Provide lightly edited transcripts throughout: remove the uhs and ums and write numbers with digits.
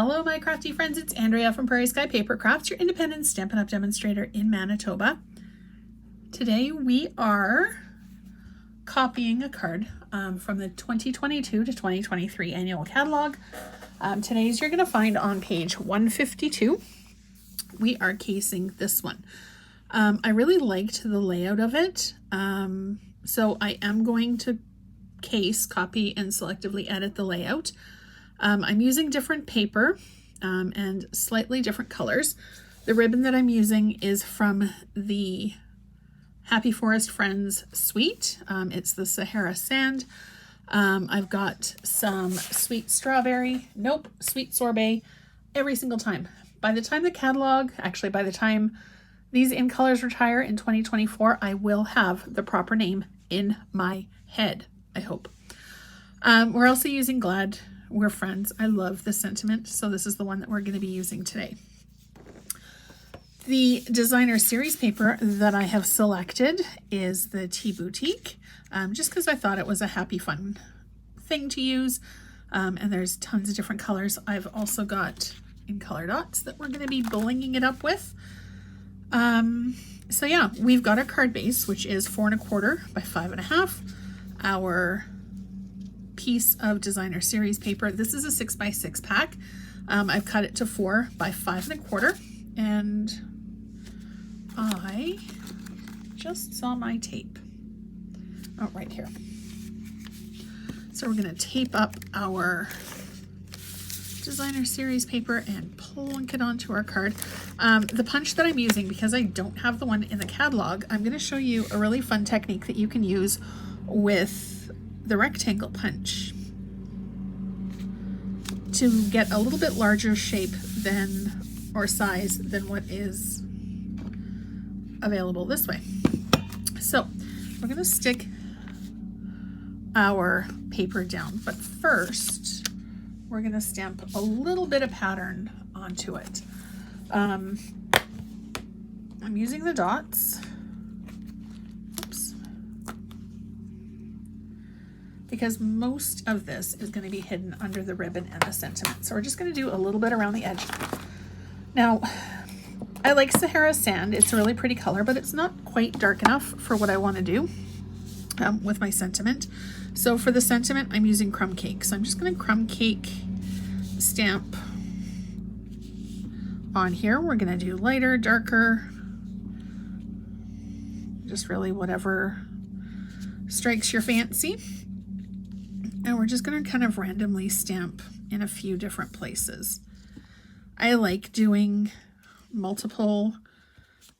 Hello my crafty friends, it's Andrea from Prairie Sky Paper Crafts, your independent Stampin' Up! Demonstrator in Manitoba. Today we are copying a card from the 2022 to 2023 annual catalog. Today's you're going to find on page 152. We are casing this one. I really liked the layout of it, so I am going to case, copy, and selectively edit the layout. I'm using different paper and slightly different colors. The ribbon that I'm using is from the Happy Forest Friends suite. It's the Sahara Sand. I've got some sweet strawberry, sweet sorbet every single time. By the time the catalog, actually by the time these in colors retire in 2024, I will have the proper name in my head, I hope. We're also using Glad We're Friends. I love this sentiment, so this is the one that we're going to be using today. The designer series paper that I have selected is the Tea Boutique, just because I thought it was a happy, fun thing to use, and there's tons of different colors. I've also got in color dots that we're going to be blinging it up with. So yeah, we've got our card base, which is 4 1/4 by 5 1/2. Our piece of designer series paper. This is a 6 by 6 pack. I've cut it to 4 by 5 1/4, and I just saw my tape. Oh, right here. So we're going to tape up our designer series paper and plunk it onto our card. The punch that I'm using, because I don't have the one in the catalog, I'm going to show you a really fun technique that you can use with the rectangle punch to get a little bit larger shape than, or size than, what is available this way. So we're going to stick our paper down, but first we're going to stamp a little bit of pattern onto it. I'm using the dots. Oops. Because most of this is going to be hidden under the ribbon and the sentiment. So we're just going to do a little bit around the edge. Now, I like Sahara Sand. It's a really pretty color, but it's not quite dark enough for what I want to do with my sentiment. So for the sentiment, I'm using crumb cake. So I'm just going to crumb cake stamp on here. We're going to do lighter, darker, just really whatever strikes your fancy. And we're just going to kind of randomly stamp in a few different places. I like doing multiple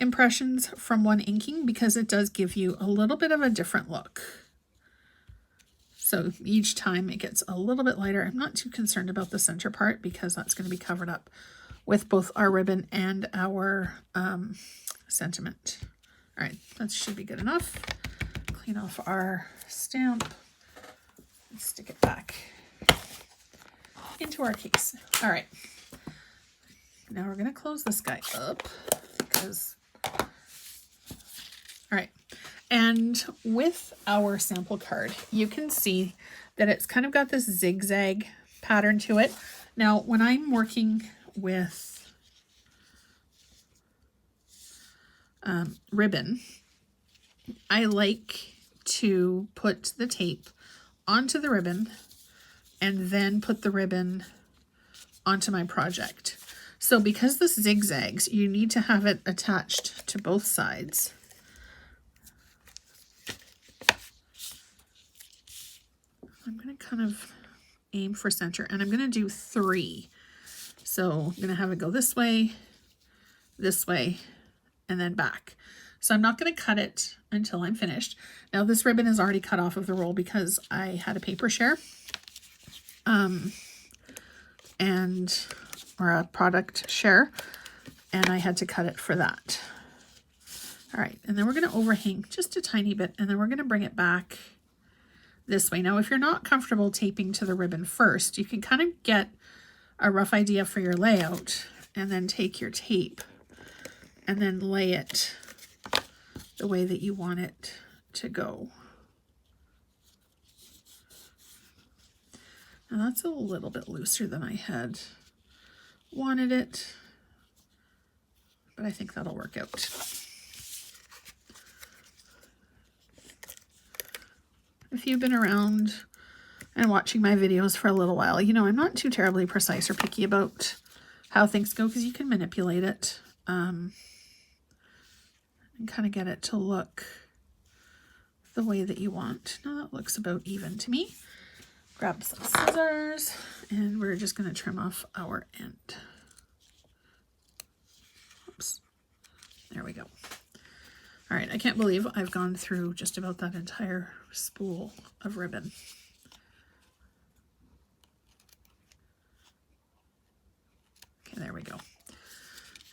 impressions from one inking because it does give you a little bit of a different look. So each time it gets a little bit lighter. I'm not too concerned about the center part because that's going to be covered up with both our ribbon and our sentiment. All right, that should be good enough. Clean off our stamp. Stick it back into our case. All right, now we're going to close this guy up because, all right, and with our sample card, you can see that it's kind of got this zigzag pattern to it. Now, when I'm working with ribbon, I like to put the tape onto the ribbon and then put the ribbon onto my project. So because this zigzags, you need to have it attached to both sides. I'm going to kind of aim for center, and I'm going to do 3. So I'm going to have it go this way, and then back. So I'm not going to cut it until I'm finished. Now this ribbon is already cut off of the roll because I had a paper share or a product share, and I had to cut it for that. All right, and then we're going to overhang just a tiny bit, and then we're going to bring it back this way. Now if you're not comfortable taping to the ribbon first, you can kind of get a rough idea for your layout and then take your tape and then lay it the way that you want it to go. Now that's a little bit looser than I had wanted it, but I think that'll work out. If you've been around and watching my videos for a little while, you know I'm not too terribly precise or picky about how things go, because you can manipulate it and kind of get it to look the way that you want. Now that looks about even to me. Grab some scissors and we're just going to trim off our end. Oops. There we go. All right, I can't believe I've gone through just about that entire spool of ribbon. Okay, there we go.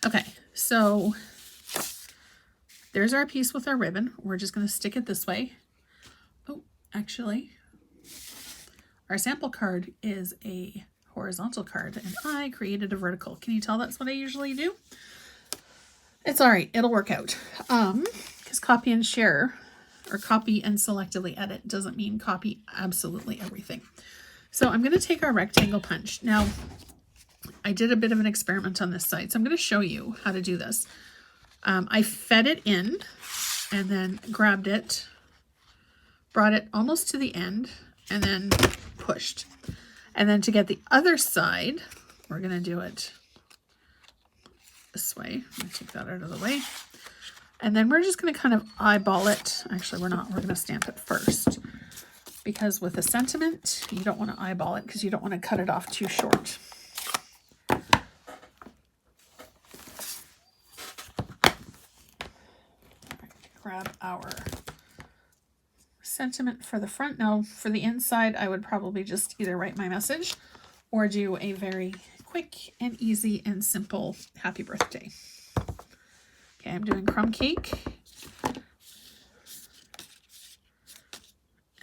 Okay, so there's our piece with our ribbon. We're just going to stick it this way. Oh, actually, our sample card is a horizontal card and I created a vertical. Can you tell that's what I usually do? It's all right. It'll work out. Because copy and share or copy and selectively edit doesn't mean copy absolutely everything. So I'm going to take our rectangle punch. Now, I did a bit of an experiment on this side, so I'm going to show you how to do this. I fed it in and then grabbed it, brought it almost to the end, and then pushed. And then to get the other side, we're going to do it this way. I'm going to take that out of the way. And then we're just going to kind of eyeball it. Actually, we're not. We're going to stamp it first. Because with a sentiment, you don't want to eyeball it because you don't want to cut it off too short. Grab our sentiment for the front. Now, for the inside, I would probably just either write my message or do a very quick and easy and simple happy birthday. Okay, I'm doing crumb cake.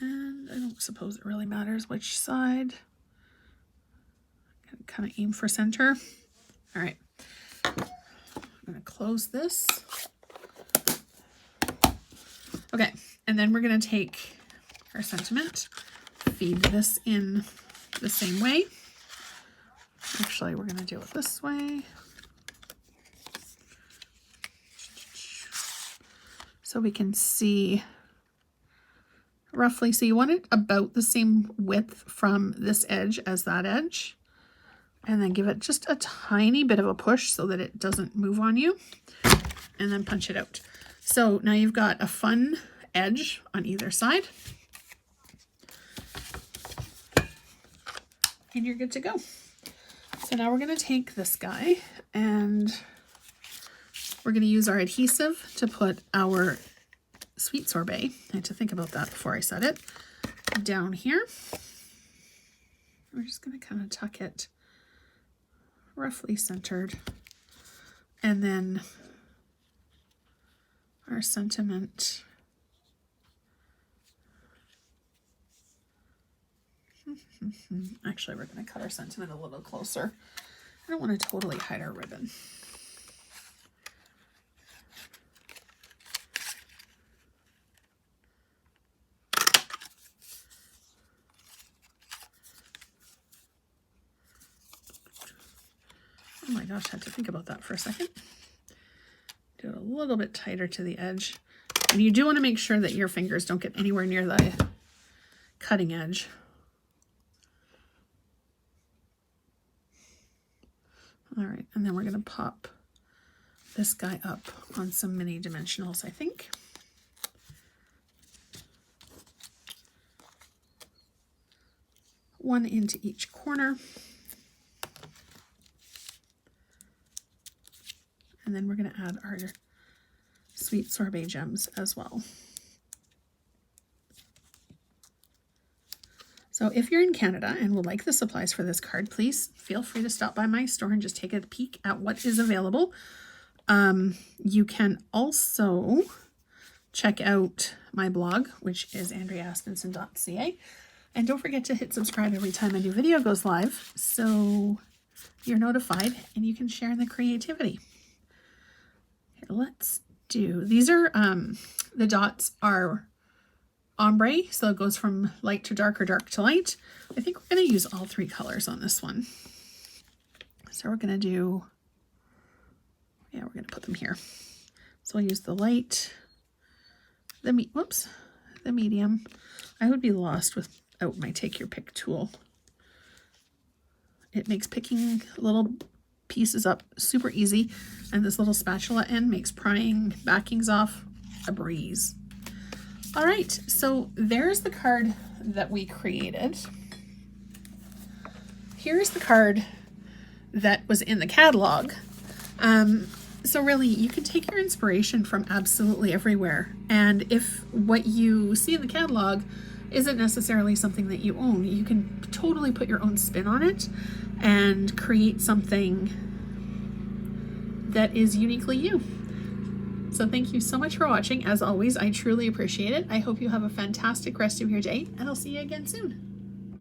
And I don't suppose it really matters which side. Kind of aim for center. All right. I'm going to close this. Okay, and then we're going to take our sentiment, feed this in the same way. Actually, we're going to do it this way. So we can see roughly. So you want it about the same width from this edge as that edge. And then give it just a tiny bit of a push so that it doesn't move on you. And then punch it out. So now you've got a fun edge on either side. And you're good to go. So now we're going to take this guy and we're going to use our adhesive to put our sweet sorbet. I had to think about that before I said it. Down here. We're just going to kind of tuck it roughly centered. And then our sentiment. Actually, we're going to cut our sentiment a little closer. I don't want to totally hide our ribbon. Oh my gosh, I had to think about that for a second. Do it a little bit tighter to the edge. And you do want to make sure that your fingers don't get anywhere near the cutting edge. All right, and then we're going to pop this guy up on some mini dimensionals, I think. One into each corner. And then we're going to add our sweet sorbet gems as well. So if you're in Canada and would like the supplies for this card, please feel free to stop by my store and just take a peek at what is available. You can also check out my blog, which is andreaaspenson.ca. And don't forget to hit subscribe every time a new video goes live so you're notified and you can share in the creativity. Here, let's do, these are, the dots are ombre, so it goes from light to dark or dark to light. I think we're going to use all three colors on this one. So we're going to do, yeah, we're going to put them here. So I'll use the light, the medium. I would be lost without my take your pick tool. It makes picking little pieces up super easy, and this little spatula end makes prying backings off a breeze. All right, so there's the card that we created. Here's the card that was in the catalog. So really, you can take your inspiration from absolutely everywhere. And if what you see in the catalog isn't necessarily something that you own, you can totally put your own spin on it and create something that is uniquely you. So thank you so much for watching. As always, I truly appreciate it. I hope you have a fantastic rest of your day, and I'll see you again soon.